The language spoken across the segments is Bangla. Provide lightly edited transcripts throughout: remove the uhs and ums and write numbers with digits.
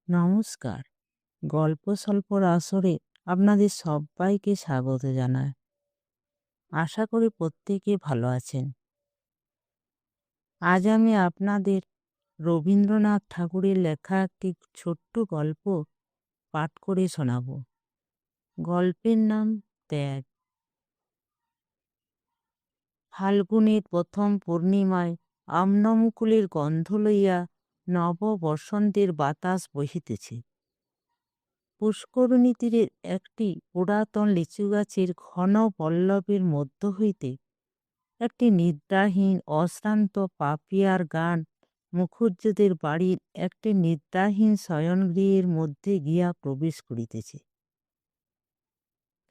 নমস্কার। গল্প স্বল্পর আসরে আপনাদের সবাইকে স্বাগত জানাই। আশা করি প্রত্যেকে ভালো আছেন। আজ আমি আপনাদের রবীন্দ্রনাথ ঠাকুরের লেখা একটি ছোট্ট গল্প পাঠ করে শোনাব। গল্পের নাম ত্যাগ। ফাল্গুনের প্রথম পূর্ণিমায় আমনমুকুলের গন্ধ লইয়া নব বসন্তের বাতাস বহিতেছে। পুষ্করিণী তীরের একটি পুরাতন লিচু গাছের ঘন পল্লবের মধ্য হইতে একটি নিদ্রাহীন অশ্রান্ত পাপিয়ার গান মুখুজ্জেদের বাড়ির একটি নিদ্রাহীন শয়নগৃহের মধ্যে গিয়া প্রবেশ করিতেছে।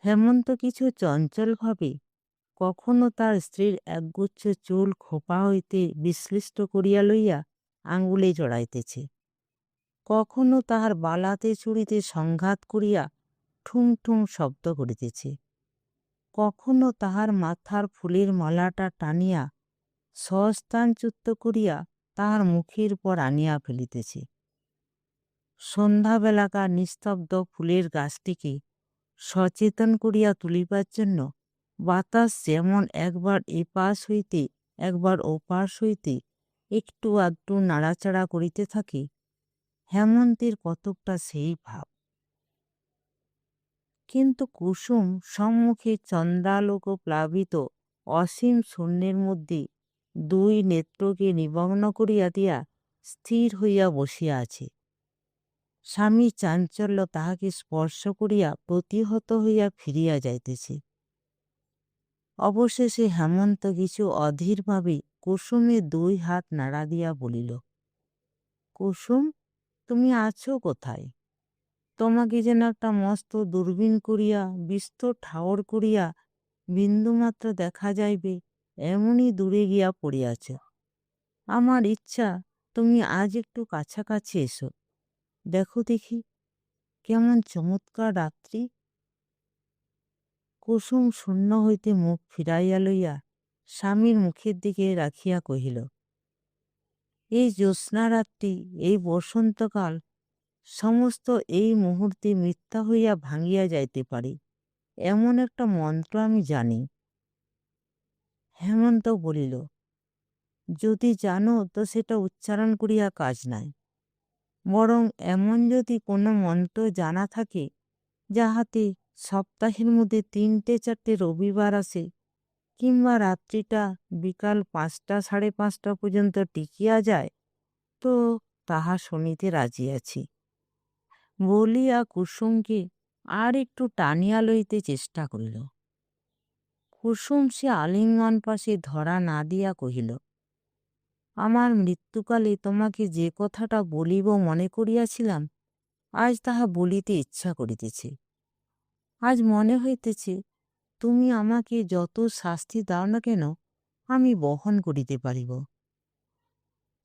হেমন্ত কিছু চঞ্চলভাবে কখনো তার স্ত্রীর একগুচ্ছ চুল খোপা হইতে বিশ্লিষ্ট করিয়া লইয়া আঙ্গুলে জড়াইতেছে, কখনো তাহার বালাতে চুড়িতে সংঘাত করিয়া ঠুং ঠুং শব্দ করিতেছে, কখনো তাহার মাথার ফুলের মালাটা টানিয়া স্বস্থানচ্যুত করিয়া তাহার মুখের পর আনিয়া ফেলিতেছে। সন্ধ্যাবেলাকার নিস্তব্ধ ফুলের গাছটিকে সচেতন করিয়া তুলিবার জন্য বাতাস যেমন একবার এপাশ হইতে একবার ওপাশ হইতে একটু আধটু নাড়াচাড়া করিতে থাকে, হেমন্তের কতকটা সেই ভাব। কিন্তু কুসুম সম্মুখে চন্দ্রালোক প্লাবিত অসীম শূন্যের মধ্যে দুই নেত্রকে নিমগ্ন করিয়া দিয়া স্থির হইয়া বসিয়া আছে। স্বামী চাঞ্চল্য তাহাকে স্পর্শ করিয়া প্রতিহত হইয়া ফিরিয়া যাইতেছে। অবশেষে হেমন্ত কিছু অধীরভাবে কুসুমের দুই হাত নাড়া দিয়া বলিল, কুসুম, তুমি আছো কোথায়? তোমাকে যেন একটা মস্ত দূরবীন করিয়া বিস্তর ঠাওর করিয়া বিন্দুমাত্র দেখা যাইবে এমনই দূরে গিয়া পড়িয়াছ। আমার ইচ্ছা তুমি আজ একটু কাছাকাছি এসো, দেখো দেখি কেমন চমৎকার রাত্রি। কুসুম শূন্য হইতে মুখ ফিরাইয়া লইয়া স্বামীর মুখের দিকে রাখিয়া কহিল, এই জ্যোৎস্না রাত্রি, এই বসন্তকাল, সমস্ত এই মুহূর্তে মিথ্যা হইয়া ভাঙিয়া যাইতে পারে এমন একটা মন্ত্র আমি জানি। হেমন্ত বলিল, যদি জানো তো সেটা উচ্চারণ করিয়া কাজ নাই, বরং এমন যদি কোনো মন্ত্র জানা থাকে যাহাতে সপ্তাহের মধ্যে 3-4 রবিবার আসে, কিংবা রাত্রিটা বিকাল 5টা 5:30 পর্যন্ত টিকিয়া যায়, তো তাহা শুনিতে রাজি আছি। বলিয়া কুসুমকে আর একটু টানিয়া লইতে চেষ্টা করিল। কুসুম সে আলিঙ্গন পাশে ধরা না দিয়া কহিল, আমার মৃত্যুকালে তোমাকে যে কথাটা বলিব মনে করিয়াছিলাম, আজ তাহা বলিতে ইচ্ছা করিতেছে। আজ মনে হইতেছে তুমি আমাকে যত শাস্তি দাও না কেন আমি বহন করিতে পারিব।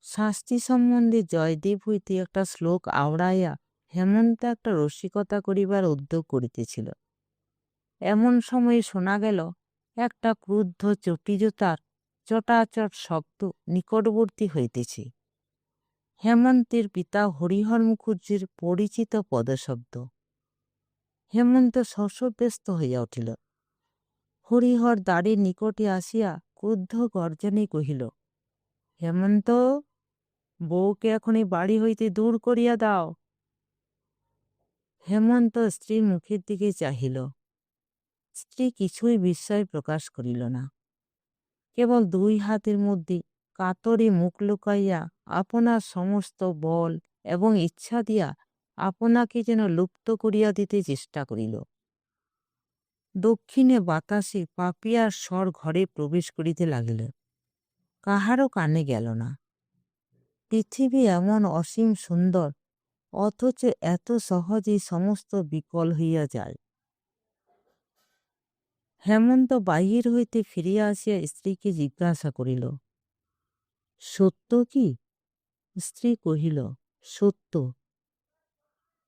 শাস্তি সম্বন্ধে জয়দেব হইতে একটা শ্লোক আওড়াইয়া হেমন্ত একটা রসিকতা করিবার উদ্যোগ করিতেছিল। এমন সময়ে শোনা গেল একটা ক্রুদ্ধ চটিজোতার চটাচট শব্দ নিকটবর্তী হইতেছে। হেমন্তের পিতা হরিহর মুখুজ্জের পরিচিত পদশব্দ। হেমন্ত শশব্যস্ত হইয়া উঠিল। হরিহর দ্বারের নিকটে আসিয়া ক্রুদ্ধ গর্জনে কহিল, হেমন্ত, বউকে এখনই বাড়ি হইতে দূর করিয়া দাও। হেমন্ত স্ত্রীর মুখের দিকে চাহিল। স্ত্রী কিছুই বিস্ময় প্রকাশ করিল না, কেবল দুই হাতের মধ্যে কাতরে মুখ লুকাইয়া আপনার সমস্ত বল এবং ইচ্ছা দিয়া আপনাকে যেন লুপ্ত করিয়া দিতে চেষ্টা করিল। দক্ষিণে বাতাসে পাপিয়ার স্বর ঘরে প্রবেশ করিতে লাগিল। কাহারও কানে গেল না। পৃথিবী এমন অসীম সুন্দর, অথচ এত সহজেই সমস্ত বিকল হইয়া যায়। হেমন্ত বাহির হইতে ফিরিয়া আসিয়া স্ত্রীকে জিজ্ঞাসা করিল, সত্য কি? স্ত্রী কহিল, সত্য।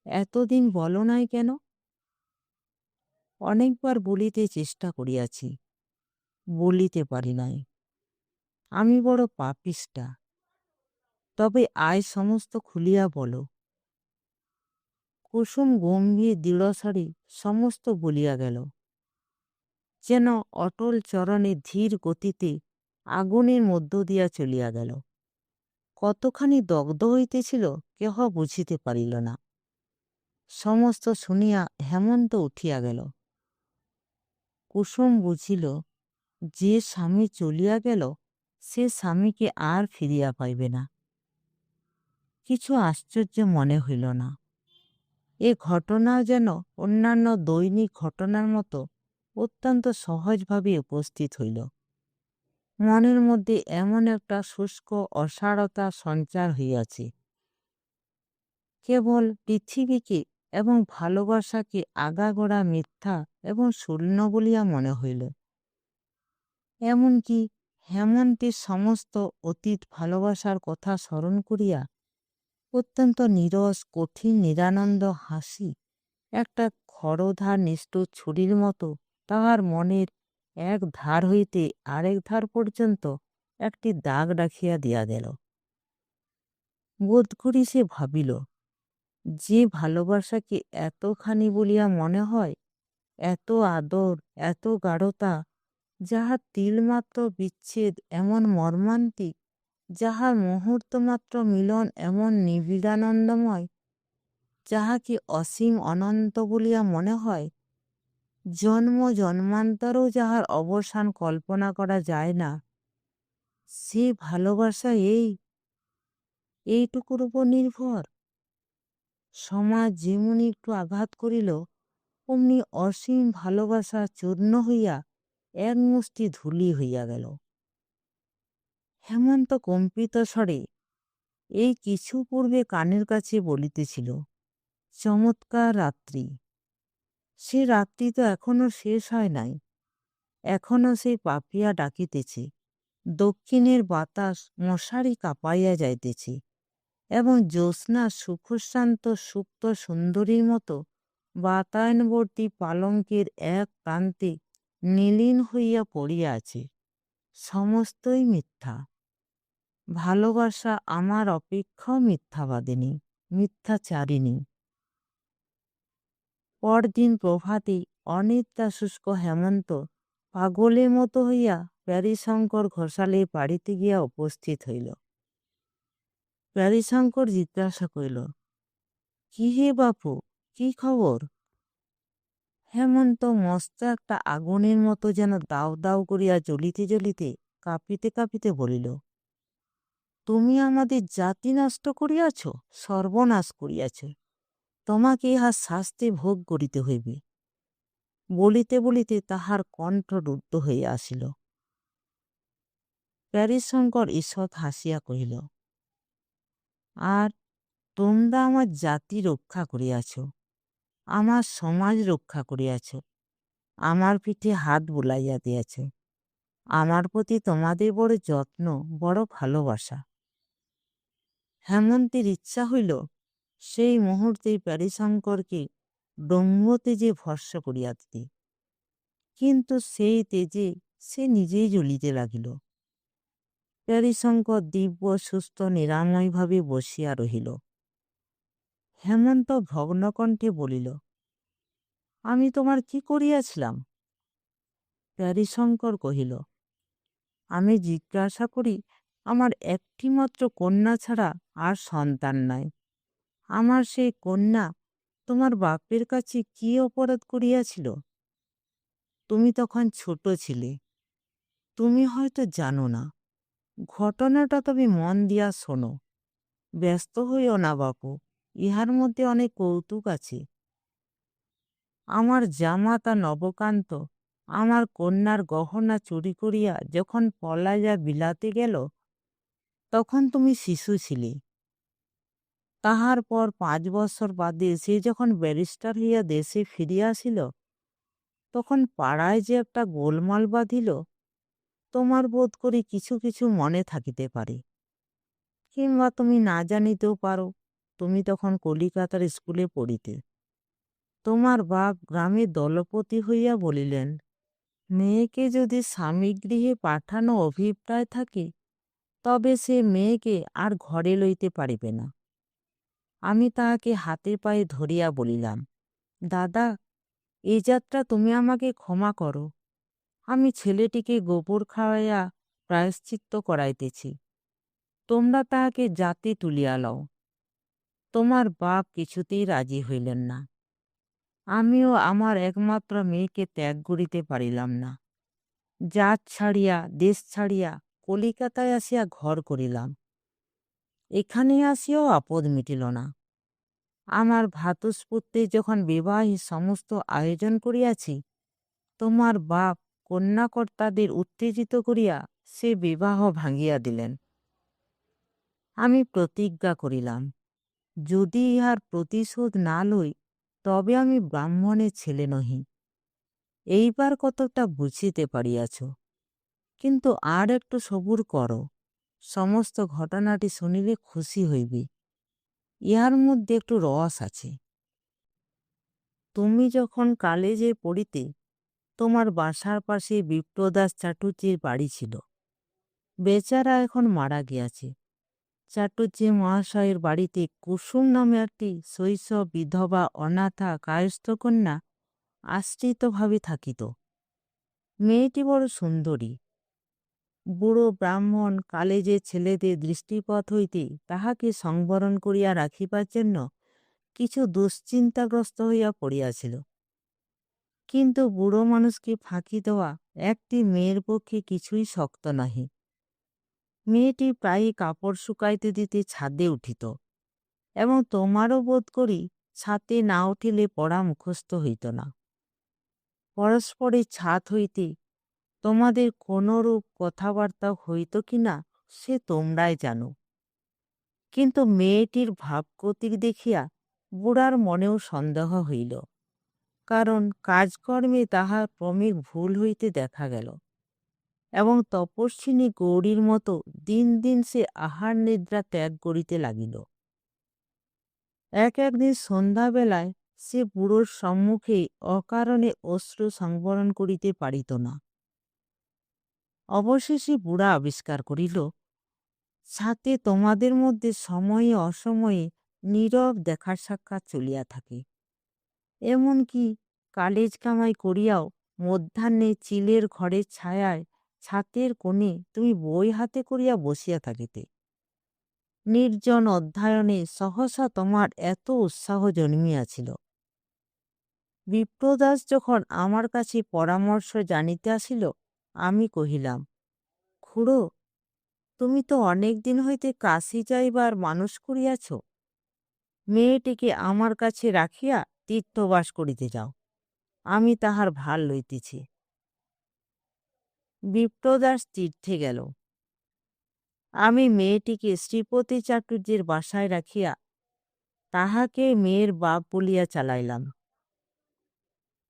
এতদিন বলো নাই কেন? অনেকবার বলিতে চেষ্টা করিয়াছি, বলিতে পারি নাই। আমি বড় পাপিষ্টা। তবে আজ সমস্ত খুলিয়া বলো। কুসুম গম্ভীর দৃঢ়স্বরে সমস্ত বলিয়া গেল, যেন অটল চরণে ধীর গতিতে আগুনের মধ্য দিয়া চলিয়া গেল। কতখানি দগ্ধ হইতেছিল কেহ বুঝিতে পারিল না। সমস্ত শুনিয়া হেমন্ত উঠিয়া গেল। কুসুম বুঝিল যে স্বামী চলিয়া গেল সে স্বামীকে আর ফিরিয়া পাইবে না। কিছু আশ্চর্য মনে হইল না। এ ঘটনাও যেন অন্যান্য দৈনিক ঘটনার মতো অত্যন্ত সহজভাবে উপস্থিত হইল। মনের মধ্যে এমন একটা শুষ্ক অসারতা সঞ্চার হইয়াছে। কেবল পৃথিবীকে এবং ভালোবাসাকে আগাগোড়া মিথ্যা এবং শূন্য বলিয়া মনে হইল। এমনকি হেমন্তের সমস্ত অতীত ভালোবাসার কথা স্মরণ করিয়া অত্যন্ত নীরস কঠিন নিরানন্দ হাসি একটা খড়ধার নিষ্ঠুর ছুরির মতো তাহার মনের এক ধার হইতে আরেক ধার পর্যন্ত একটি দাগ রাখিয়া দিয়া গেল। বোধ করি সে ভাবিল, যে ভালোবাসাকে এতখানি বলিয়া মনে হয়, এত আদর, এত গাঢ়তা, যাহার তিলমাত্র বিচ্ছেদ এমন মর্মান্তিক, যাহার মুহূর্তমাত্র মিলন এমন নিবিড়ানন্দময়, যাহাকে অসীম অনন্ত বলিয়া মনে হয়, জন্ম জন্মান্তরেও যাহার অবসান কল্পনা করা যায় না, সে ভালোবাসা এইটুকুর উপর নির্ভর। সমাজ যেমনি একটু আঘাত করিল, অমনি অসীম ভালোবাসা চূর্ণ হইয়া এক মুষ্টি ধুলি হইয়া গেল। হেমন্ত কম্পিত স্বরে এই কিছু পূর্বে কানের কাছে বলিতেছিল, চমৎকার রাত্রি। সে রাত্রি তো এখনো শেষ হয় নাই। এখনো সেই পাপিয়া ডাকিতেছে। দক্ষিণের বাতাস মশারি কাঁপাইয়া যাইতেছে এবং জ্যোৎস্না সুখশান্ত সুপ্ত সুন্দরীর মতো বাতায়নবর্তী পালঙ্কের এক প্রান্তে নীলীন হইয়া পড়িয়া আছে। সমস্তই মিথ্যা। ভালোবাসা আমার অপেক্ষাও মিথ্যাবাদিনী, মিথ্যাচারিণী। পরদিন প্রভাতে অনিদ্রা শুষ্ক হেমন্ত পাগলের মতো হইয়া প্যারীশঙ্কর ঘোষালের বাড়িতে গিয়া উপস্থিত হইল। প্যারীশঙ্কর জিজ্ঞাসা করিল, কি হে বাপু, কি খবর? হেমন্ত মস্ত একটা আগুনের মতো যেন দাউ দাউ করিয়া জ্বলিতে জ্বলিতে কাঁপিতে কাঁপিতে বলিল, তুমি আমাদের জাতি নষ্ট করিয়াছ, সর্বনাশ করিয়াছ। তোমাকে ইহা শাস্তি ভোগ করিতে হইবে। বলিতে বলিতে তাহার কণ্ঠ রুদ্ধ হইয়া আসিল। প্যারীশঙ্কর ঈষৎ হাসিয়া কহিল, আর তোমরা আমার জাতি রক্ষা করিয়াছ, আমার সমাজ রক্ষা করিয়াছ, আমার পিঠে হাত বুলাইয়া দিয়াছ। আমার প্রতি তোমাদের বড় যত্ন, বড় ভালোবাসা। হেমন্তের ইচ্ছা হইল সেই মুহূর্তে প্যারীশঙ্করকে ব্রহ্মতেজে ভস্ম করিয়া দিতে, কিন্তু সেই তেজে সে নিজেই জ্বলিতে লাগিল। প্যারীশঙ্কর দিব্য সুস্থ নিরাময়ভাবে বসিয়া রহিল। হেমন্ত ভগ্নকণ্ঠে বলিল, আমি তোমার কি করিয়াছিলাম? প্যারীশঙ্কর কহিল, আমি জিজ্ঞাসা করি, আমার একটিমাত্র কন্যা ছাড়া আর সন্তান নাই। আমার সেই কন্যা তোমার বাপের কাছে কি অপরাধ করিয়াছিল? তুমি তখন ছোট ছিলে, তুমি হয়তো জানো না। ঘটনাটা তবে মন দিয়া শোনো। ব্যস্ত হইও না বাপু, ইহার মধ্যে অনেক কৌতুক আছে। আমার জামাতা নবকান্ত আমার কন্যার গহনা চুরি করিয়া যখন পলাইয়া বিলাতে গেল, তখন তুমি শিশু ছিলে। তাহার পর 5 বৎসর বাদে সে যখন ব্যারিস্টার হইয়া দেশে ফিরিয়া আসিল, তখন পাড়ায় যে একটা গোলমাল বাঁধিল, তোমার বোধ করি কিছু কিছু মনে থাকিতে পারে, কিংবা তুমি না জানিতেও পারো। তুমি তখন কলিকাতার স্কুলে পড়িতে। তোমার বাপ গ্রামে দলপতি হইয়া বলিলেন, মেয়েকে যদি স্বামীগৃহে পাঠানো অভিপ্রায় থাকে, তবে সে মেয়েকে আর ঘরে লইতে পারিবে না। আমি তাহাকে হাতে পায়ে ধরিয়া বলিলাম, দাদা, এই যাত্রা তুমি আমাকে ক্ষমা করো। আমি ছেলেটিকে গোবর খাওয়াইয়া প্রায়শ্চিত্ত করাইতেছি। তোমরা তাহাকে জাতে তুলিয়া লও। তোমার বাপ কিছুতেই রাজি হইলেন না। আমিও আমার একমাত্র মেয়েকে ত্যাগ করিতে পারিলাম না। জাত ছাড়িয়া দেশ ছাড়িয়া কলিকাতায় আসিয়া ঘর করিলাম। এখানে আসিয়াও আপদ মিটিল না। আমার ভ্রাতুষ্পুত্রে যখন বিবাহের সমস্ত আয়োজন করিয়াছি, তোমার বাপ কন্যাকর্তাদের উত্তেজিত করিয়া সে বিবাহ ভাঙিয়া দিলেন। আমি প্রতিজ্ঞা করিলাম, যদি ইহার প্রতিশোধ না লই, তবে আমি ব্রাহ্মণের ছেলে নহি। এইবার কতকটা বুঝিতে পারিয়াছ, কিন্তু আর একটু সবুর করো। সমস্ত ঘটনাটি শুনিলে খুশি হইবি। ইহার মধ্যে একটু রস আছে। তুমি যখন কলেজে পড়িতে, তোমার বাসার পাশে বিপ্রদাস চাটুর্যের বাড়ি ছিল। বেচারা এখন মারা গিয়াছে। চাটুর্যে মহাশয়ের বাড়িতে কুসুম নামে একটি শৈশব বিধবা অনাথা কায়স্থ কন্যা আশ্রিতভাবে থাকিত। মেয়েটি বড় সুন্দরী। বুড়ো ব্রাহ্মণ কলেজের ছেলেদের দৃষ্টিপথ হইতে তাহাকে সংবরণ করিয়া রাখিবার জন্য কিছু দুশ্চিন্তাগ্রস্ত হইয়া পড়িয়াছিল। কিন্তু বুড়ো মানুষকে ফাঁকি দেওয়া একটি মেয়ের পক্ষে কিছুই শক্ত নহে। মেয়েটি প্রায়ই কাপড় শুকাইতে দিতে ছাদে উঠিত, এবং তোমারও বোধ করি ছাদে না উঠিলে পড়া মুখস্থ হইত না। পরস্পরের ছাদ হইতে তোমাদের কোনরূপ কথাবার্তা হইত কিনা সে তোমরাই জানো। কিন্তু মেয়েটির ভাবগতিক দেখিয়া বুড়ার মনেও সন্দেহ হইল, কারণ কাজকর্মে তাহার ক্রমিক ভুল হইতে দেখা গেল, এবং তপস্বিনী গৌরীর মতো দিন দিন সে আহার নিদ্রা ত্যাগ করিতে লাগিল। একদিন সন্ধ্যাবেলায় সে বুড়োর সম্মুখে অকারণে অশ্রু সংবরণ করিতে পারিত না। অবশেষে বুড়া আবিষ্কার করিল, সাথে তোমাদের মধ্যে সময়ে অসময়ে নীরব দেখা সাক্ষাৎ চলিয়া থাকে। এমনকি কালেজ কামাই করিয়াও মধ্যাহ্নে চিলের ঘরের ছায়ায় ছাতের কোণে তুমি বই হাতে করিয়া বসিয়া থাকিতে। নির্জন অধ্যয়নে সহসা তোমার এত উৎসাহ জন্মিয়াছিল। বিপ্রদাস যখন আমার কাছে পরামর্শ জানিতে আসিল, আমি কহিলাম, খুড়ো, তুমি তো অনেক দিন হইতে কাশী যাইবার মানুষ করিয়াছ। মেয়েটিকে আমার কাছে রাখিয়া তীর্থবাস করিতে যাও। আমি তাহার ভার লইতেছি। বিপ্রদাস তীর্থে গেল। আমি মেয়েটিকে শ্রীপতি চাটুর্যের বাসায় রাখিয়া তাহাকে মেয়ের বাপ বলিয়া চালাইলাম।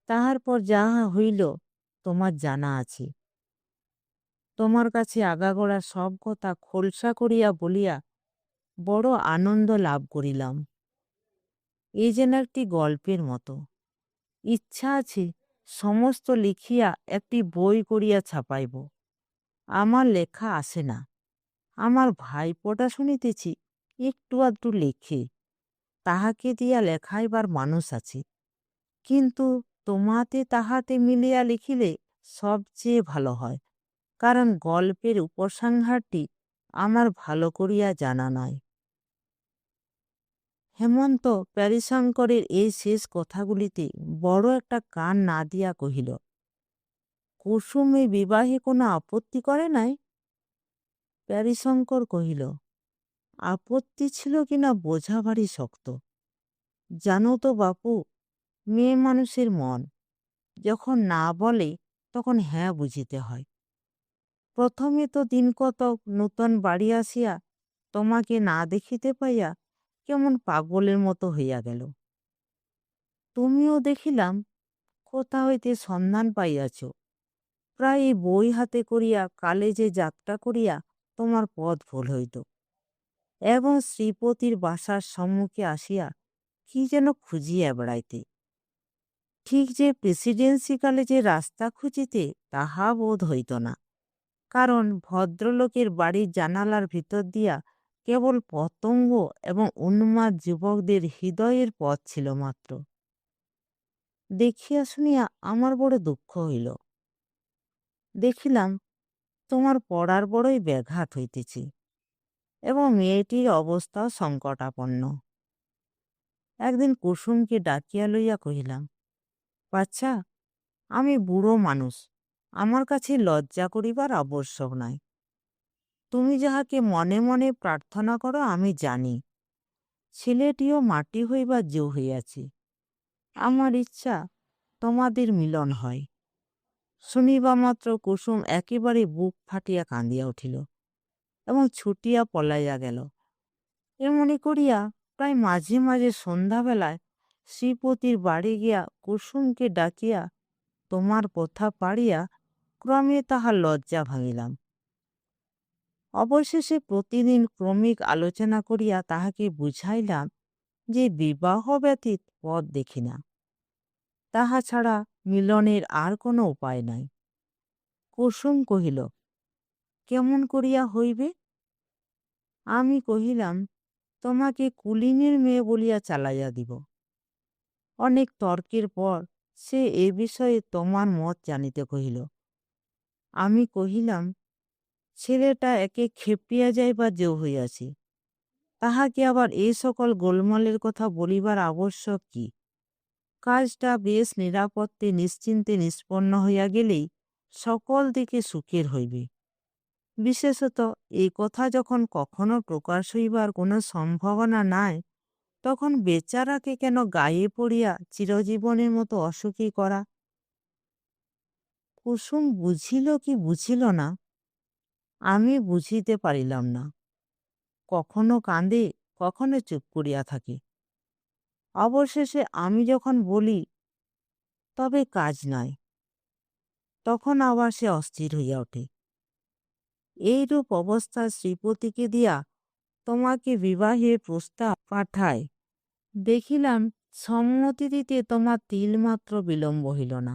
তাহার পর যাহা হইল তোমার জানা আছে। তোমার কাছে আগাগোড়া সব কথা খোলসা করিয়া বলিয়া বড় আনন্দ লাভ করিলাম। এই যেন একটি গল্পের মতো। ইচ্ছা আছে সমস্ত লিখিয়া একটি বই করিয়া ছাপাইব। আমার লেখা আসে না। আমার ভাইপোটা শুনিতেছি একটু আধটু লেখে, তাহাকে দিয়া লেখাইবার মানুষ আছে। কিন্তু তোমাতে তাহাতে মিলিয়া লিখিলে সবচেয়ে ভালো হয়, কারণ গল্পের উপসংহারটি আমার ভালো করিয়া জানা নয়। হেমন্ত প্যারীশঙ্করের এই শেষ কথাগুলিতে বড় একটা কান না দিয়া কহিল, কুসুম এই বিবাহে কোনো আপত্তি করে নাই? প্যারীশঙ্কর কহিল, আপত্তি ছিল কিনা বোঝা ভারী শক্ত। জানো তো বাপু, মেয়ে মানুষের মন যখন না বলে তখন হ্যাঁ বুঝিতে হয়। প্রথমে তো দিন কতক নূতন বাড়ি আসিয়া তোমাকে না দেখিতে পাইয়া কেমন পাগলের মতো হইয়া গেল। তুমিও দেখিলাম কোথা হইতে সন্ধান পাইয়াছ। প্রায় এই বই হাতে করিয়া কলেজে যাত্রা করিয়া তোমার পথ ভুল হইত, এবং শ্রীপতির বাসার সম্মুখে আসিয়া কি যেন খুঁজিয়া বেড়াইতে। ঠিক যে প্রেসিডেন্সি কলেজের রাস্তা খুঁজিতে তাহা বোধ হইত না, কারণ ভদ্রলোকের বাড়ির জানালার ভিতর দিয়া কেবল পতঙ্গ এবং উন্মাদ যুবকদের হৃদয়ের পথ ছিল মাত্র। দেখিয়া শুনিয়া আমার বড় দুঃখ হইল। দেখিলাম তোমার পড়ার বড়ই ব্যাঘাত হইতেছে এবং মেয়েটির অবস্থাও সংকটাপন্ন। একদিন কুসুমকে ডাকিয়া লইয়া কহিলাম, বাচ্চা, আমি বুড়ো মানুষ, আমার কাছে লজ্জা করিবার আবশ্যক নাই। তুমি যাহাকে মনে মনে প্রার্থনা করো আমি জানি, ছেলেটিও মাটি হইবার জো হইয়াছে। আমার ইচ্ছা তোমাদের মিলন হয়। শুনিবা মাত্র কুসুম একেবারে বুক ফাটিয়া কাঁদিয়া উঠিল এবং ছুটিয়া পলাইয়া গেল। এমনি করিয়া প্রায় মাঝে মাঝে সন্ধ্যাবেলায় শ্রীপতির বাড়ি গিয়া কুসুমকে ডাকিয়া তোমার কথা পাড়িয়া ক্রমে তাহার লজ্জা ভাঙিলাম। অবশেষে প্রতিদিন ক্রমিক আলোচনা করিয়া তাহাকে বুঝাইলাম যে বিবাহ ব্যতীত পথ দেখি না, তাহা ছাড়া মিলনের আর কোনো উপায় নাই। কুসুম কহিল, কেমন করিয়া হইবে? আমি কহিলাম, তোমাকে কুলিনের মেয়ে বলিয়া চালাইয়া দিব। অনেক তর্কের পর সে এ বিষয়ে তোমার মত জানিতে কহিল। আমি কহিলাম, ছেলেটা একে খেপিয়া যাইবার জো হইয়াছে, তাহাকে আবার এই সকল গোলমালের কথা বলিবার আবশ্যক কি? কাজটা বেশ নিরাপত্তে নিশ্চিন্তে নিষ্পন্ন হইয়া গেলেই সকল দিকে সুখের হইবে। বিশেষত এই কথা যখন কখনো প্রকাশ হইবার কোনো সম্ভাবনা নাই, তখন বেচারাকে কেন গায়ে পড়িয়া চিরজীবনের মতো অসুখী করা? কুসুম বুঝিল কি বুঝিল না, আমি বুঝিতে পারিলাম না। কখনো কাঁদে, কখনো চুপ করিয়া থাকে। অবশেষে আমি যখন বলি তবে কাজ নাই, তখন আবার সে অস্থির হইয়া ওঠে। এইরূপ অবস্থা শ্রীপতিকে দিয়া তোমাকে বিবাহের প্রস্তাব পাঠায়। দেখিলাম সম্মতি দিতে তোমার তিলমাত্র বিলম্ব হইল না।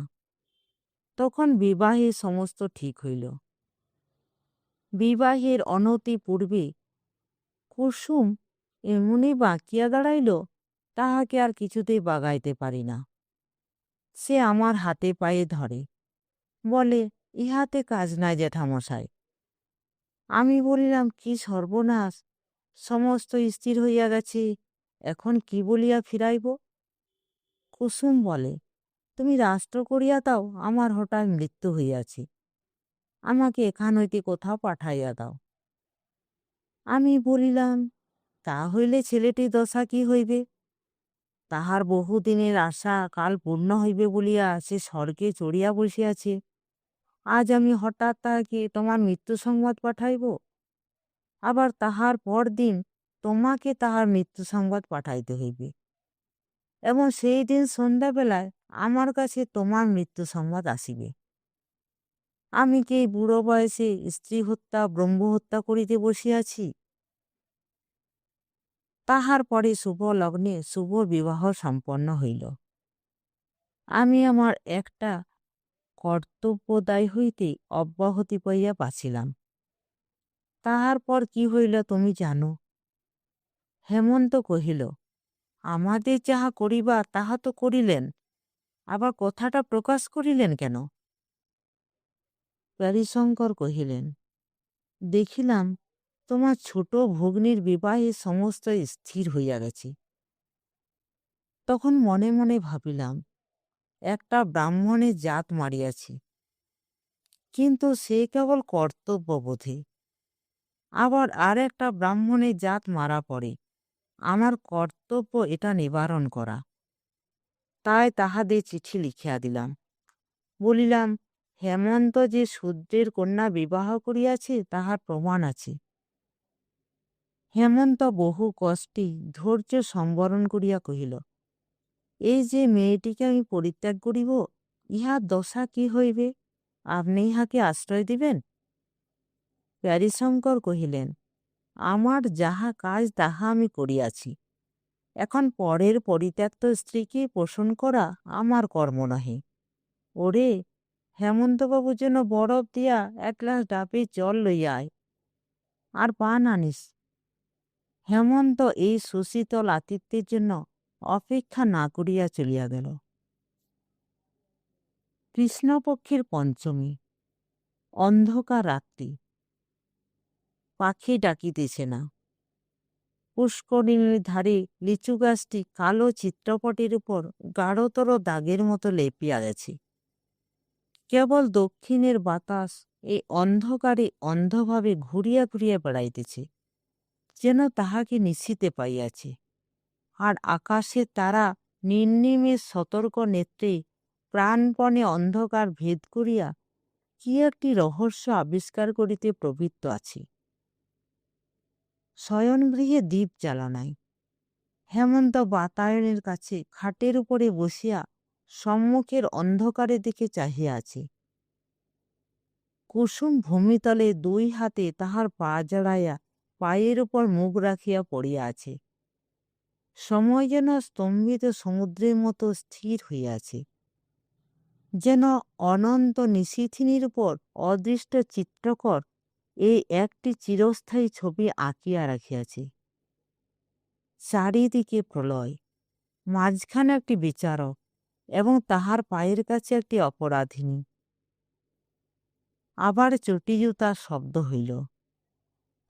তখন বিবাহে সমস্ত ঠিক হইল। বিবাহের অনতি পূর্বে কুসুম এমনি বাঁকিয়া দাঁড়াইল, তাহাকে আর কিছুতেই বাগাইতে পারি না। সে আমার হাতে পায়ে ধরে, বলে, ইহাতে কাজ নাই জ্যাঠামশাই। আমি বলিলাম, কি সর্বনাশ, সমস্ত স্থির হইয়া গেছে, এখন কি বলিয়া ফিরাইব? কুসুম বলে, তুমি রাষ্ট্র করিয়া দাও, আমার হঠাৎ মৃত্যু হইয়াছে, আমাকে এখান হইতে কোথাও পাঠাইয়া দাও। আমি বলিলাম, তা হইলে ছেলেটির দশা কি হইবে? তাহার বহুদিনের আশা কাল পূর্ণ হইবে বলিয়া সে স্বর্গে চড়িয়া বসিয়াছে। আজ আমি হঠাৎ তাহাকে তোমার মৃত্যু সংবাদ পাঠাইব, আবার তাহার পর দিন তোমাকে তাহার মৃত্যু সংবাদ পাঠাইতে হইবে, এবং সেই দিন সন্ধ্যাবেলায় আমার কাছে তোমার মৃত্যু সংবাদ আসিবে। আমি কি এই বুড়ো বয়সে স্ত্রী হত্যা ব্রহ্মহত্যা করিতে বসিয়াছি? তাহার পরে শুভ লগ্নে শুভ বিবাহ সম্পন্ন হইল। আমি আমার একটা কর্তব্যদায় হইতে অব্যাহতি পাইয়া বাঁচিলাম। তাহার পর কি হইল তুমি জানো? হেমন্ত কহিল, আমাদের যাহা করিবার তাহা তো করিলেন, আবার কথাটা প্রকাশ করিলেন কেন? প্যারীশঙ্কর কহিলেন, দেখিলাম তোমার ছোট ভগ্নীর বিবাহে সমস্ত স্থির হইয়া গেছে। তখন মনে মনে ভাবিলাম, একটা ব্রাহ্মণের জাত মারিয়াছি, কিন্তু সে কেবল কর্তব্যবোধে। আবার আর একটা ব্রাহ্মণের জাত মারা পড়ে, আমার কর্তব্য এটা নিবারণ করা। তাই তাহাদের চিঠি লিখিয়া দিলাম। বলিলাম, হেমন্ত যে শূদ্রের কন্যা বিবাহ করিয়াছে তাহার প্রমাণ আছে। হেমন্ত বহু কষ্টে ধৈর্য সম্বরণ করিয়া কহিল, এই যে মেয়েটিকে আমি পরিত্যাগ করিব, ইহার দশা কি হইবে? আপনি ইহাকে আশ্রয় দিবেন? প্যারীশঙ্কর কহিলেন, আমার যাহা কাজ তাহা আমি করিয়াছি, এখন পরের পরিত্যক্ত স্ত্রীকে পোষণ করা আমার কর্ম নহে। ওরে, হেমন্তবাবুর জন্য বরফ দিয়া এক গ্লাস ডাবের জল লইয়া আয়, আর পান আনিস। হেমন্ত এই সুশীতল আতিথ্যের জন্য অপেক্ষা না করিয়া চলিয়া গেল। কৃষ্ণপক্ষের পঞ্চমী, অন্ধকার রাত্রি, পাখি ডাকিতেছে না। পুষ্করিণীর ধারে লিচু গাছটি কালো চিত্রপটের উপর গাঢ়তর দাগের মতো লেপিয়া গেছে। কেবল দক্ষিণের বাতাস এই অন্ধকারে অন্ধভাবে ঘুরিয়া ঘুরিয়া বেড়াইতেছে, যেন তাহাকে নিশিতে পাইয়াছে। আর আকাশে তারা নির্নিমেষ সতর্ক নেত্রে প্রাণপণে অন্ধকার ভেদ করিয়া কি একটি রহস্য আবিষ্কার করিতে প্রবৃত্ত আছে। শয়নগৃহে দীপ জ্বালা নাই। হেমন্ত বাতায়নের কাছে খাটের উপরে বসিয়া সম্মুখের অন্ধকারের দিকে চাহিয়া আছে। কুসুম ভূমিতলে দুই হাতে তাহার পা জড়াইয়া পায়ের উপর মুখ রাখিয়া পড়িয়া আছে। সময় যেন স্তম্ভিত সমুদ্রের মতো স্থির হইয়াছে, যেন অনন্ত নিশীথিনীর উপর অদৃষ্ট চিত্রকর এই একটি চিরস্থায়ী ছবি আঁকিয়া রাখিয়াছে। চারিদিকে প্রলয়, মাঝখানে একটি বিচারক এবং তাহার পায়ের কাছে একটি অপরাধিনী। আবার চটি জুতার শব্দ হইল।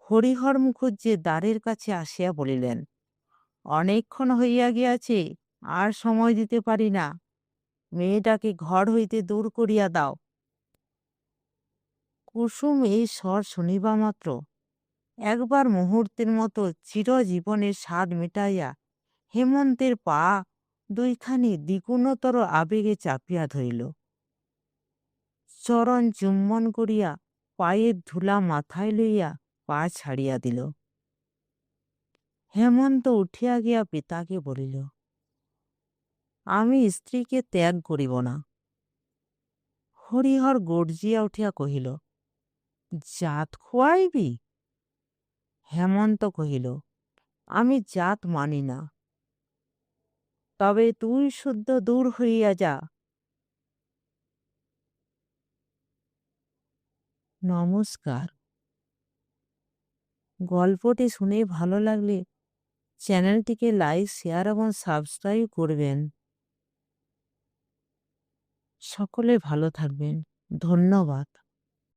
হরিহর মুখুজ্জে দ্বারের কাছে আসিয়া বলিলেন, অনেকক্ষণ হইয়া গিয়াছে, আর সময় দিতে পারি না। মেয়েটাকে ঘর হইতে দূর করিয়া দাও। কুসুম এই স্বর শুনিবা মাত্র একবার মুহূর্তের মতো চিরজীবনের স্বাদ মিটাইয়া হেমন্তের পা দুইখানি দ্বিগুণতর আবেগে চাপিয়া ধরিল। চরণ চুম্বন করিয়া পায়ের ধুলা মাথায় লইয়া পা ছাড়িয়া দিল। হেমন্ত উঠিয়া গিয়া পিতাকে বলিল, আমি স্ত্রীকে ত্যাগ করিব না। হরিহর গর্জিয়া উঠিয়া কহিল, জাত খোয়াইবি? হেমন্ত কহিল, আমি জাত মানি না, তবে তুই শুদ্ধ দূর হইয়া যা। নমস্কার। গল্পটি শুনে ভালো লাগলে চ্যানেলটিকে লাইক, শেয়ার এবং সাবস্ক্রাইব করবেন। সকলে ভালো থাকবেন। ধন্যবাদ।